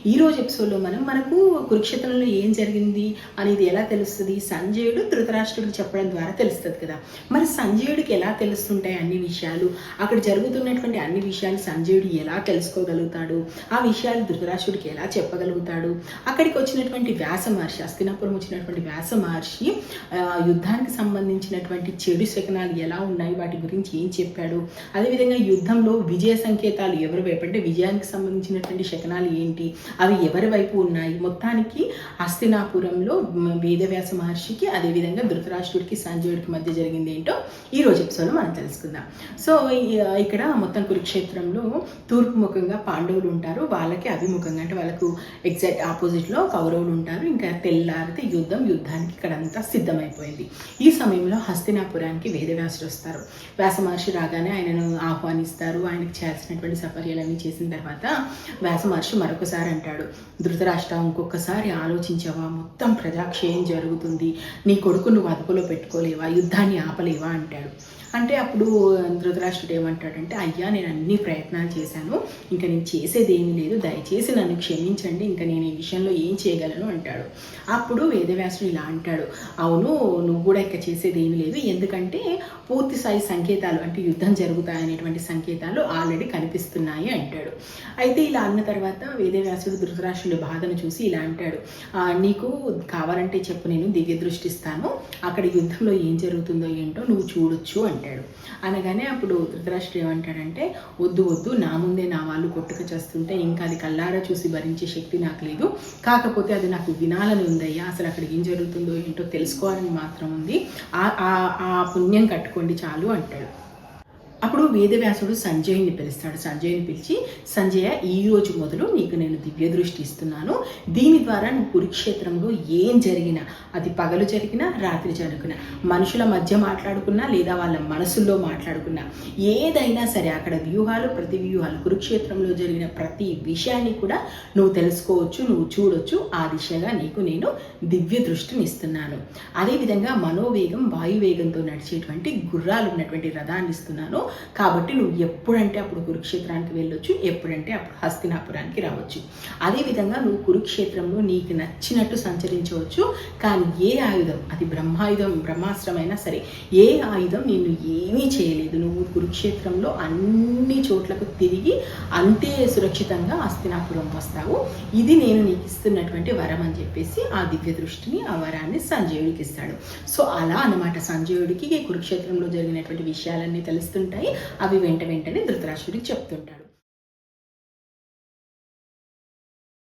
ఈరోజు ఎపిసోడ్లో మనకు కురుక్షేత్రంలో ఏం జరిగింది అనేది ఎలా తెలుస్తుంది? సంజయుడు ధృతరాష్ట్రుడికి చెప్పడం ద్వారా తెలుస్తుంది కదా. మరి సంజయుడికి ఎలా తెలుస్తుంటాయి అన్ని విషయాలు? అక్కడ జరుగుతున్నటువంటి అన్ని విషయాలు సంజయుడు ఎలా తెలుసుకోగలుగుతాడు? ఆ విషయాలు ధృతరాష్ట్రుడికి ఎలా చెప్పగలుగుతాడు? అక్కడికి వచ్చినటువంటి వ్యాస మహర్షి, హస్తినాపురం వచ్చినటువంటి వ్యాస మహర్షి యుద్ధానికి సంబంధించినటువంటి చెడు శకనాలు ఎలా ఉన్నాయి, వాటి గురించి ఏం చెప్పాడు? అదేవిధంగా యుద్ధంలో విజయ సంకేతాలు ఎవరి వైపు, అంటే విజయానికి సంబంధించినటువంటి శకనాలు ఏంటి, అవి ఎవరి వైపు ఉన్నాయి? మొత్తానికి హస్తినాపురంలో వేదవ్యాస మహర్షికి అదేవిధంగా ధృతరాష్ట్రుడికి సంజయుడికి మధ్య జరిగింది ఏంటో ఈ రోజు ఎపిసోడ్లో మనం తెలుసుకుందాం. సో ఇక్కడ మొత్తం కురుక్షేత్రంలో తూర్పు ముఖంగా పాండవులు ఉంటారు, వాళ్ళకి అభిముఖంగా అంటే వాళ్ళకు ఎగ్జాక్ట్ ఆపోజిట్లో కౌరవులు ఉంటారు. ఇంకా తెల్లారితే యుద్ధానికి ఇక్కడంతా సిద్ధమైపోయింది. ఈ సమయంలో హస్తినాపురానికి వేదవ్యాసుడు వస్తారు. వ్యాస మహర్షి రాగానే ఆయనను ఆహ్వానిస్తారు. ఆయనకు చేయాల్సినటువంటి సపర్యలన్నీ చేసిన తర్వాత వ్యాస మహర్షి మరొకసారి అంటాడు, ధృతరాష్ట్ర, ఇంకొకసారి ఆలోచించవా? మొత్తం ప్రజాక్షయం జరుగుతుంది, నీ కొడుకు నువ్వు అదుపులో పెట్టుకోలేవా? యుద్ధాన్ని ఆపలేవా అంటాడు. అంటే అప్పుడు ధృతరాష్ట్రుడు ఏమంటాడంటే, అయ్యా నేను అన్ని ప్రయత్నాలు చేశాను, ఇంకా నేను చేసేది ఏమీ లేదు, దయచేసి నన్ను క్షమించండి, ఇంకా నేను ఈ విషయంలో ఏం చేయగలను అంటాడు. అప్పుడు వేదవ్యాసుడు ఇలా అంటాడు, అవును నువ్వు కూడా ఇంకా చేసేది ఏమీ లేదు, ఎందుకంటే పూర్తి స్థాయి సంకేతాలు అంటే యుద్ధం జరుగుతాయనేటువంటి సంకేతాలు ఆల్రెడీ కనిపిస్తున్నాయి అంటాడు. అయితే ఇలా అన్న తర్వాత వేదవ్యాసుడు ధృతరాష్ట్రుడి బాధను చూసి ఇలా అంటాడు, నీకు కావాలంటే చెప్పు, నేను దివ్య దృష్టి ఇస్తాను, అక్కడ యుద్ధంలో ఏం జరుగుతుందో ఏంటో నువ్వు చూడొచ్చు అంటాడు. అనగానే అప్పుడు ధృతరాష్ట్రుడు ఏమంటాడంటే, వద్దు వద్దు, నా ముందే నా వాళ్ళు కొట్టుక చేస్తుంటే ఇంకా అది కళ్ళారా చూసి భరించే శక్తి నాకు లేదు, కాకపోతే అది నాకు వినాలని ఉందయ్యా, అసలు అక్కడ ఏం జరుగుతుందో ఏంటో తెలుసుకోవాలని మాత్రం ఉంది, ఆ పుణ్యం కట్టుకోండి చాలు అంటాడు. అప్పుడు వేదవ్యాసుడు సంజయుని పిలుస్తాడు. సంజయుని పిలిచి, సంజయ, ఈ రోజు మొదలు నీకు నేను దివ్య దృష్టి ఇస్తున్నాను, దీని ద్వారా నువ్వు కురుక్షేత్రంలో ఏం జరిగినా, అది పగలు జరిగినా రాత్రి జరుగునా, మనుషుల మధ్య మాట్లాడుకున్నా లేదా వాళ్ళ మనసుల్లో మాట్లాడుకున్నా, ఏదైనా సరే అక్కడ వ్యూహాలు ప్రతి వ్యూహాలు, కురుక్షేత్రంలో జరిగిన ప్రతి విషయాన్ని కూడా నువ్వు తెలుసుకోవచ్చు, నువ్వు చూడొచ్చు. ఆ దిశగా నీకు నేను దివ్య దృష్టిని ఇస్తున్నాను. అదేవిధంగా మనోవేగం వాయువేగంతో నడిచేటువంటి గుర్రాలు ఉన్నటువంటి రథాన్ని ఇస్తున్నాను. కాబట్టి నువ్వు ఎప్పుడంటే అప్పుడు కురుక్షేత్రానికి వెళ్ళొచ్చు, ఎప్పుడంటే అప్పుడు హస్తినాపురానికి రావచ్చు. అదేవిధంగా నువ్వు కురుక్షేత్రంలో నీకు నచ్చినట్టు సంచరించవచ్చు, కానీ ఏ ఆయుధం, అది బ్రహ్మాయుధం బ్రహ్మాస్త్రమైనా సరే, ఏ ఆయుధం నిన్ను ఏమీ చేయలేదు. నువ్వు కురుక్షేత్రంలో అన్ని చోట్లకు తిరిగి అంతే సురక్షితంగా హస్తినాపురం వస్తావు. ఇది నేను నీకు ఇస్తున్నటువంటి వరం అని చెప్పేసి ఆ దివ్య దృష్టిని, ఆ వరాన్ని సంజయుడికి ఇస్తాడు. సో అలా అన్నమాట, సంజయుడికి కురుక్షేత్రంలో జరిగినటువంటి విషయాలన్నీ తెలుస్తుంటాయి. అవి వెంటనే ధృతరాష్ట్రుడికి చెప్తుంటాడు.